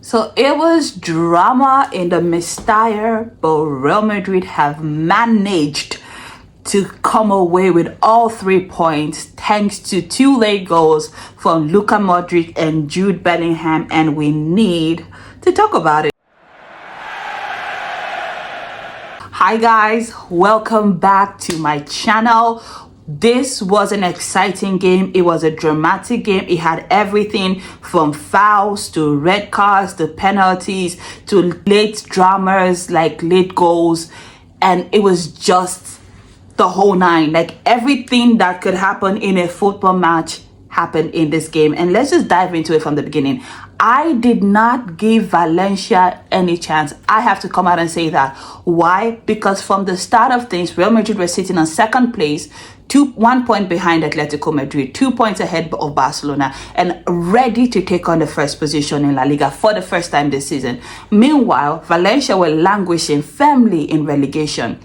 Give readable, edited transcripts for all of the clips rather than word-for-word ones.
So it was drama in the Mestalla, but Real Madrid have managed to come away with all 3 points thanks to two late goals from Luka Modric and Jude Bellingham, and we need to talk about it. Hi guys, welcome back to my channel. This was an exciting game. It was a dramatic game. It had everything from fouls to red cards to penalties to late dramas like late goals, and it was just the whole nine. Like everything that could happen in a football match happened in this game. And let's just dive into it from the beginning. I did not give Valencia any chance. I have to come out and say that. Why? Because from the start of things, Real Madrid were sitting on second place, 1 point behind Atletico Madrid, 2 points ahead of Barcelona, and ready to take on the first position in La Liga for the first time this season. Meanwhile, Valencia were languishing firmly in relegation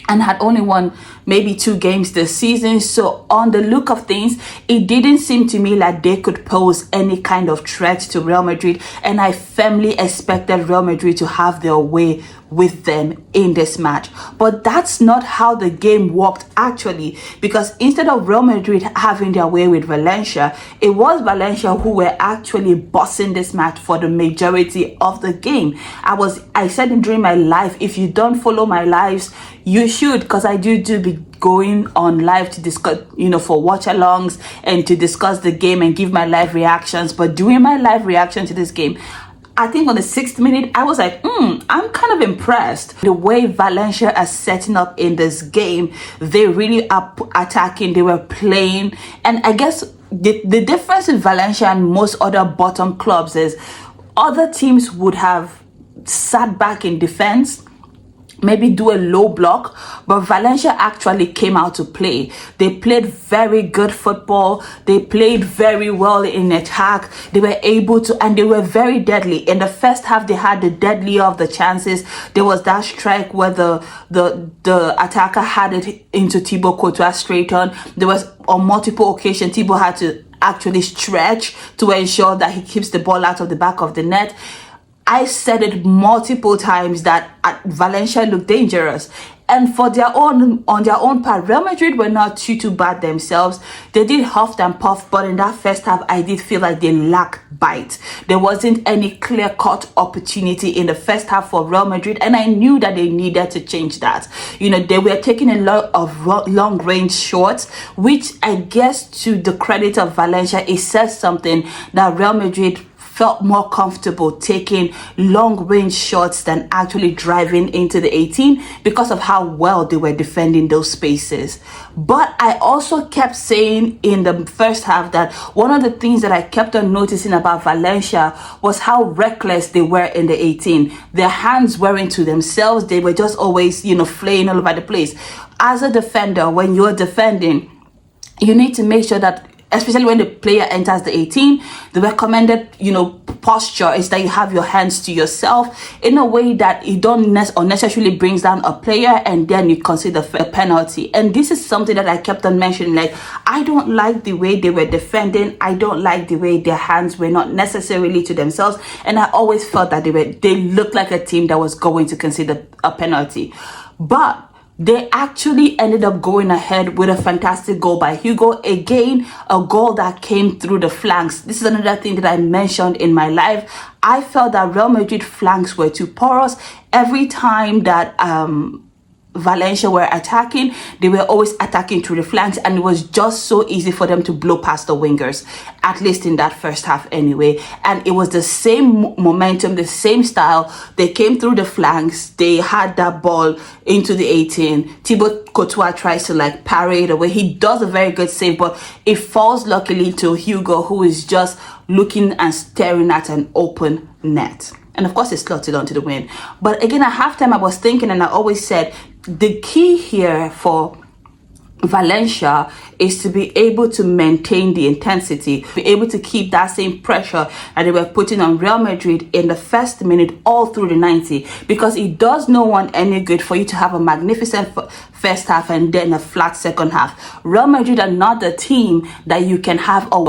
and had only won maybe 2 games this season. So on the look of things, it didn't seem to me like they could pose any kind of threat to Real Madrid, and I firmly expected Real Madrid to have their way with them in this match. But that's not how the game worked actually, because instead of Real Madrid having their way with Valencia, it was Valencia who were actually bossing this match for the majority of the game. I said during my live, if you don't follow my lives, you should, because I do be going on live to discuss, for watch alongs and to discuss the game and give my live reactions. But during my live reaction to this game, I think on the 6th minute, I was like, I'm kind of impressed. The way Valencia are setting up in this game, they really are attacking, they were playing. And I guess the difference in Valencia and most other bottom clubs is other teams would have sat back in defense, maybe do a low block, but Valencia actually came out to play. They played very good football. They played very well in attack. They were able to, and they were very deadly. In the first half, they had the deadlier of the chances. There was that strike where the attacker had it into Thibaut Courtois straight on. There was on multiple occasions, Thibaut had to actually stretch to ensure that he keeps the ball out of the back of the net. I said it multiple times that Valencia looked dangerous, and on their own part, Real Madrid were not too bad themselves. They did huff and puff, but in that first half, I did feel like they lacked bite. There wasn't any clear-cut opportunity in the first half for Real Madrid, and I knew that they needed to change that. They were taking a lot of long-range shots, which I guess to the credit of Valencia, it says something that Real Madrid felt more comfortable taking long-range shots than actually driving into the 18 because of how well they were defending those spaces. But I also kept saying in the first half that one of the things that I kept on noticing about Valencia was how reckless they were in the 18. Their hands weren't to themselves. They were just always, flaying all over the place. As a defender, when you're defending, you need to make sure that, especially when the player enters the 18, the recommended, posture is that you have your hands to yourself in a way that it don't unnecessarily brings down a player, and then you consider a penalty. And this is something that I kept on mentioning. Like, I don't like the way they were defending. I don't like the way their hands were not necessarily to themselves. And I always felt that they looked like a team that was going to consider a penalty. But they actually ended up going ahead with a fantastic goal by Hugo. Again, a goal that came through the flanks. This is another thing that I mentioned in my live. I felt that Real Madrid flanks were too porous. Every time that Valencia were attacking, they were always attacking through the flanks, and it was just so easy for them to blow past the wingers, at least in that first half anyway. And it was the same momentum, the same style. They came through the flanks, they had that ball into the 18. Thibaut Courtois tries to parry it away. He does a very good save, but it falls luckily to Hugo, who is just looking and staring at an open net. And of course, it slotted onto the win. But again, at halftime, I was thinking, and I always said, the key here for Valencia is to be able to maintain the intensity, be able to keep that same pressure that they were putting on Real Madrid in the first minute all through the 90, because it does no one any good for you to have a magnificent first half and then a flat second half. Real Madrid are not the team that you can have a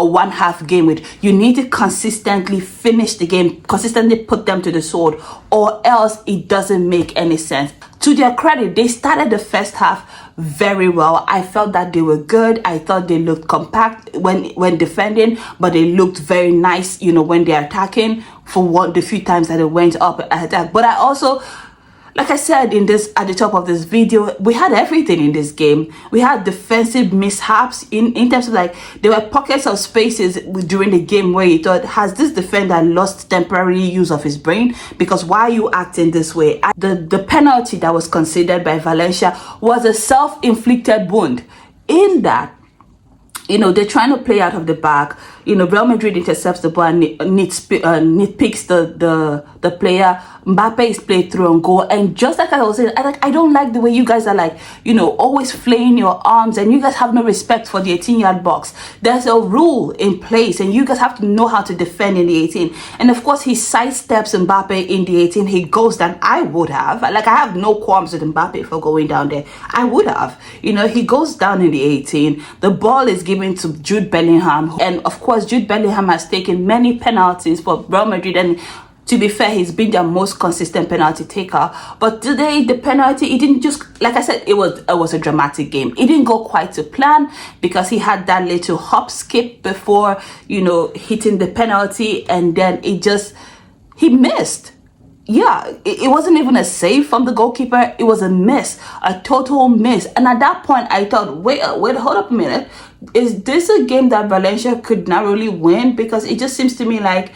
one half game with. You need to consistently finish the game, consistently put them to the sword, or else it doesn't make any sense. To their credit, they started the first half very well. I felt that they were good. I thought they looked compact when defending, but they looked very nice, you know, when they're attacking, for the few times that they went up attack. But I also, like I said at the top of this video, we had everything in this game. We had defensive mishaps in terms of, like, there were pockets of spaces during the game where you thought, has this defender lost temporary use of his brain? Because why are you acting this way? The penalty that was considered by Valencia was a self-inflicted wound, in that, you know, they're trying to play out of the back. You know, Real Madrid intercepts the ball and nitpicks the player. Mbappe is played through and goal. And just like I was saying, I don't like the way you guys are, like, you know, always flaying your arms, and you guys have no respect for the 18-yard box. There's a rule in place, and you guys have to know how to defend in the 18. And of course, he sidesteps Mbappe in the 18. He goes down. I would have. Like, I have no qualms with Mbappe for going down there. I would have. You know, he goes down in the 18. The ball is given to Jude Bellingham. And of course, Jude Bellingham has taken many penalties for Real Madrid, and to be fair, he's been their most consistent penalty taker. But today, the penalty, it didn't just, like I said, it was a dramatic game. It didn't go quite to plan, because he had that little hop skip before, you know, hitting the penalty, and then he missed. Yeah, it wasn't even a save from the goalkeeper. It was a miss, a total miss. And at that point, I thought, wait, hold up a minute. Is this a game that Valencia could narrowly win? Because it just seems to me like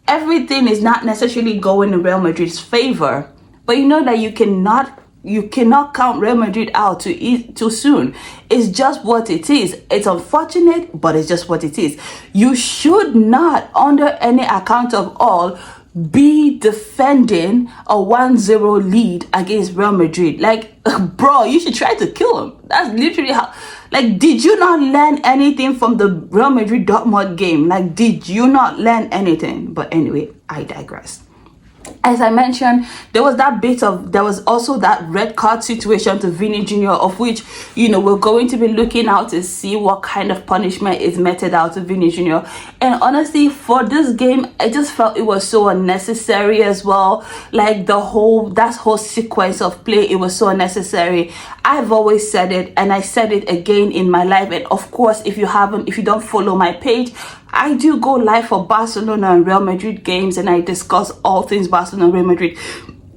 everything is not necessarily going in Real Madrid's favor. But you know that you cannot count Real Madrid out too soon. It's just what it is. It's unfortunate, but it's just what it is. You should not, under any account of all, be defending a 1-0 lead against Real Madrid. Like, bro, you should try to kill him. That's literally how. Like, did you not learn anything from the Real Madrid Dortmund game? Like, did you not learn anything? But anyway, I digress. As I mentioned, there was also that red card situation to Vini Jr., of which, you know, we're going to be looking out to see what kind of punishment is meted out to Vini Jr. And honestly, for this game, I just felt it was so unnecessary as well. Like, that whole sequence of play, it was so unnecessary. I've always said it, and I said it again in my live. And of course, if you don't follow my page, I do go live for Barcelona and Real Madrid games, and I discuss all things Barcelona, Real Madrid,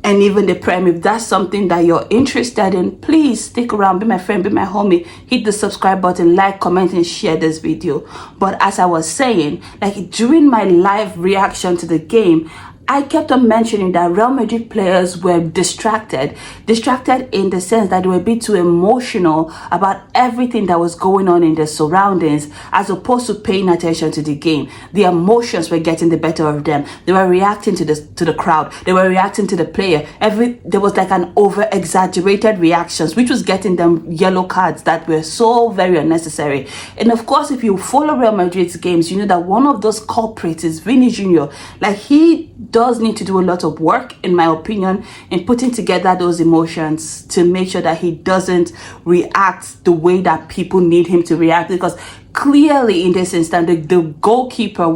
and even the Prem. If that's something that you're interested in, please stick around, be my friend, be my homie, hit the subscribe button, like, comment, and share this video. But as I was saying, like, during my live reaction to the game, I kept on mentioning that Real Madrid players were distracted in the sense that they were a bit too emotional about everything that was going on in their surroundings, as opposed to paying attention to the game. The emotions were getting the better of them. They were reacting to the crowd. They were reacting to the player. There was like an over-exaggerated reactions, which was getting them yellow cards that were so very unnecessary. And of course, if you follow Real Madrid's games, you know that one of those culprits is Vini Jr. Like, he does need to do a lot of work, in my opinion, in putting together those emotions to make sure that he doesn't react the way that people need him to react. Because clearly in this instance, the goalkeeper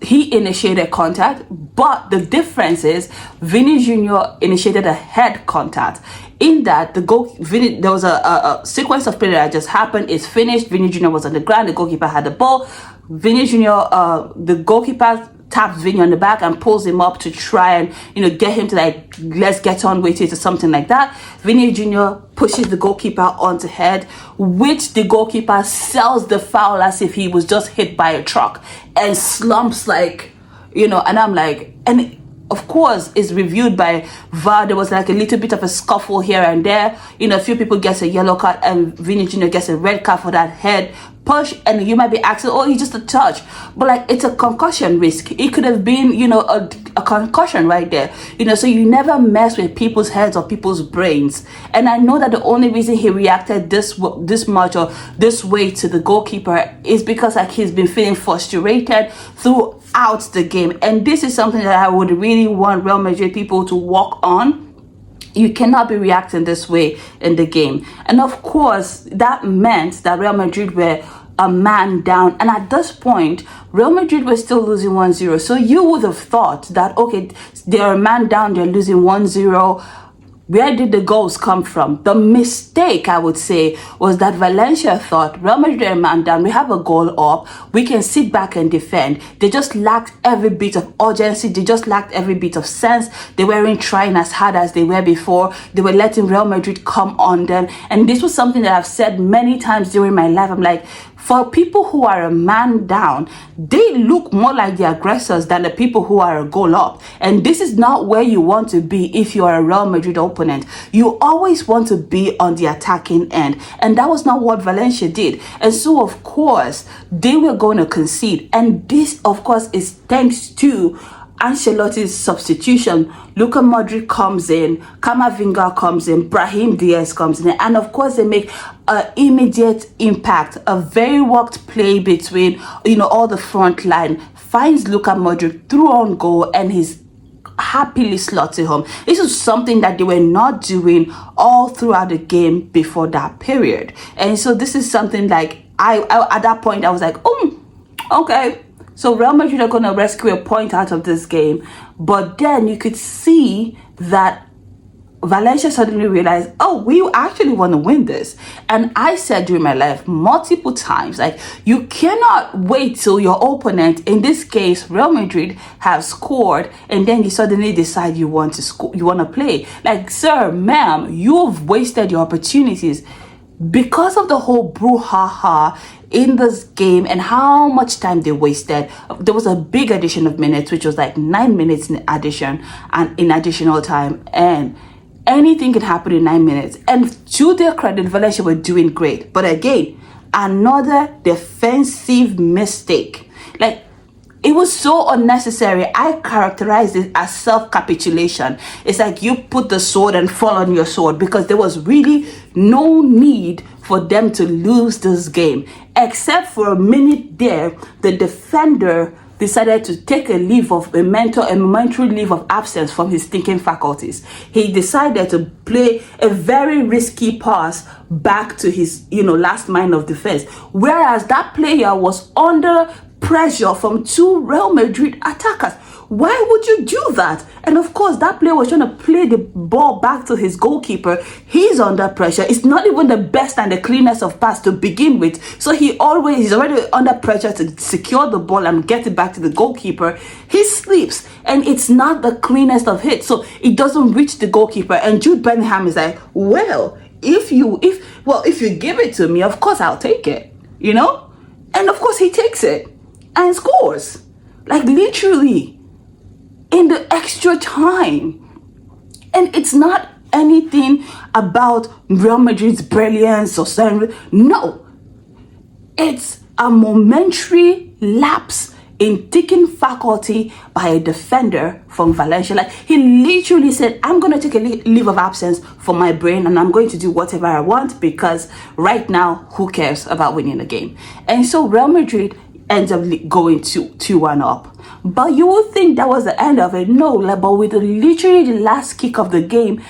he initiated contact, but the difference is Vini Jr. initiated a head contact. In that, there was a sequence of play that just happened. It's finished. Vini Jr. was on the ground. The goalkeeper had the ball. Vini Jr. The goalkeeper taps Vini on the back and pulls him up to try and, you know, get him to, like, let's get on with it or something like that. Vini Jr. pushes the goalkeeper onto head, which the goalkeeper sells the foul as if he was just hit by a truck and slumps, like, you know, and I'm like, and of course it's reviewed by VAR. There was like a little bit of a scuffle here and there. You know, a few people get a yellow card and Vini Jr. gets a red card for that head push, and you might be asking, oh, it's just a touch, but like, it's a concussion risk. It could have been, you know, a concussion right there, you know. So you never mess with people's heads or people's brains. And I know that the only reason he reacted this much or this way to the goalkeeper is because like he's been feeling frustrated throughout the game. And this is something that I would really want Real Madrid people to work on. You cannot be reacting this way in the game. And of course, that meant that Real Madrid were a man down. And at this point, Real Madrid was still losing 1-0. So you would have thought that, okay, they're a man down, they're losing 1-0. Where did the goals come from? The mistake, I would say, was that Valencia thought, Real Madrid are a man down, we have a goal up, we can sit back and defend. They just lacked every bit of urgency. They just lacked every bit of sense. They weren't trying as hard as they were before. They were letting Real Madrid come on them. And this was something that I've said many times during my life. I'm like, for people who are a man down, they look more like the aggressors than the people who are a goal up. And this is not where you want to be if you are a Real Madrid opponent. You always want to be on the attacking end. And that was not what Valencia did. And so, of course, they were going to concede. And this, of course, is thanks to Ancelotti's substitution. Luka Modric comes in, Camavinga comes in, Brahim Diaz comes in, and of course they make an immediate impact. A very worked play between, you know, all the front line, finds Luka Modric through on goal, and he's happily slots it home. This is something that they were not doing all throughout the game before that period. And so this is something like I at that point I was like, oh, okay. So Real Madrid are going to rescue a point out of this game. But then you could see that Valencia suddenly realized, oh, we actually want to win this. And I said during my life multiple times, like, you cannot wait till your opponent, in this case Real Madrid, has scored, and then you suddenly decide you want to score, you want to play. Like, sir, ma'am, you've wasted your opportunities. Because of the whole brouhaha in this game and how much time they wasted, there was a big addition of minutes, which was like 9 minutes in addition and in additional time, and anything can happen in 9 minutes. And to their credit, Valencia were doing great, but again, another defensive mistake. Like, it was so unnecessary. I characterized it as self-capitulation. It's like you put the sword and fall on your sword, because there was really no need for them to lose this game. Except for a minute there, the defender decided to take a momentary leave of absence from his thinking faculties. He decided to play a very risky pass back to his, last line of defense. Whereas that player was under pressure from two Real Madrid attackers. Why would you do that? And of course, that player was trying to play the ball back to his goalkeeper. He's under pressure. It's not even the best and the cleanest of pass to begin with. So he's already under pressure to secure the ball and get it back to the goalkeeper. He slips, and it's not the cleanest of hits. So it doesn't reach the goalkeeper. And Jude Bellingham is like, well, if you give it to me, of course I'll take it, And of course he takes it and scores. Like, literally in the extra time. And it's not anything about Real Madrid's brilliance or something. No. It's a momentary lapse in thinking faculty by a defender from Valencia. Like, he literally said, I'm going to take a leave of absence for my brain, and I'm going to do whatever I want, because right now, who cares about winning the game? And so Real Madrid ends up going 2-1 up. But you would think that was the end of it. No, but with literally the last kick of the game,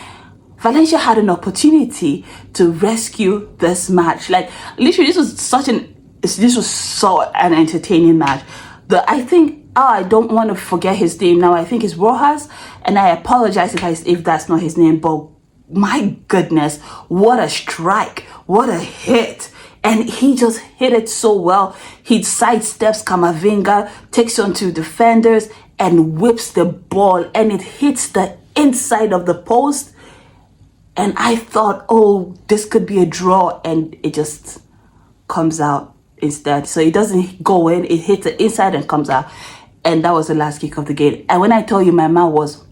Valencia had an opportunity to rescue this match. Like, literally, this was so an entertaining match. I don't want to forget his name now. I think it's Rojas, and I apologize if that's not his name, but my goodness, what a strike, what a hit. And he just hit it so well. He sidesteps Camavinga, takes on two defenders, and whips the ball, and it hits the inside of the post. And I thought, oh, this could be a draw, and it just comes out instead. So it doesn't go in, it hits the inside and comes out. And that was the last kick of the game. And when I tell you, my mouth was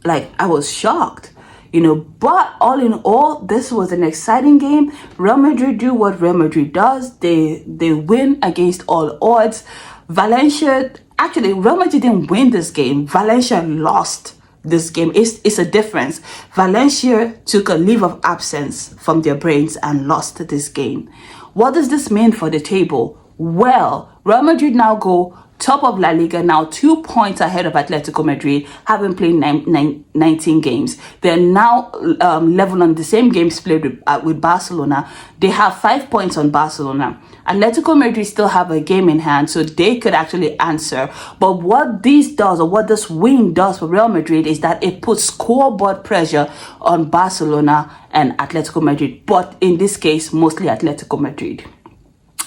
like, I was shocked. But all in all, this was an exciting game. Real Madrid do what Real Madrid does. They win against all odds. Actually, Real Madrid didn't win this game. Valencia lost this game. It's a difference. Valencia took a leave of absence from their brains and lost this game. What does this mean for the table? Well, Real Madrid now go top of La Liga, now 2 points ahead of Atletico Madrid, having played 19 games. They're now level on the same games played with Barcelona. They have 5 points on Barcelona. Atletico Madrid still have a game in hand, so they could actually answer. But what this does, or what this win does for Real Madrid, is that it puts scoreboard pressure on Barcelona and Atletico Madrid. But in this case, mostly Atletico Madrid.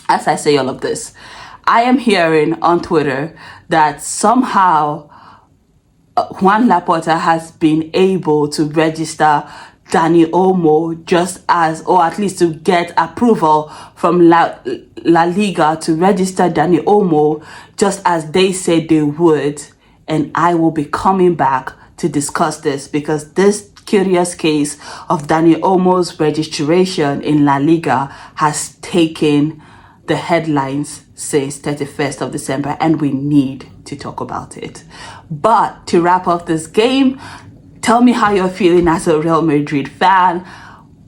As I say all of this, I am hearing on Twitter that somehow Juan Laporta has been able to register Dani Olmo just as, or at least to get approval from La Liga to register Dani Olmo just as they said they would. And I will be coming back to discuss this, because this curious case of Dani Olmo's registration in La Liga has taken the headlines since 31st of December, and we need to talk about it. But to wrap up this game, tell me how you're feeling as a Real Madrid fan.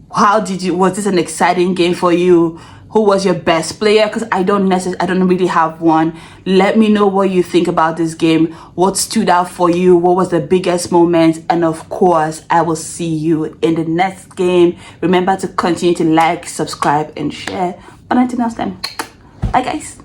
Was this an exciting game for you? Who was your best player? Because I don't really have one. Let me know what you think about this game. What stood out for you? What was the biggest moment? And of course, I will see you in the next game. Remember to continue to like, subscribe, and share. But until next time, bye guys.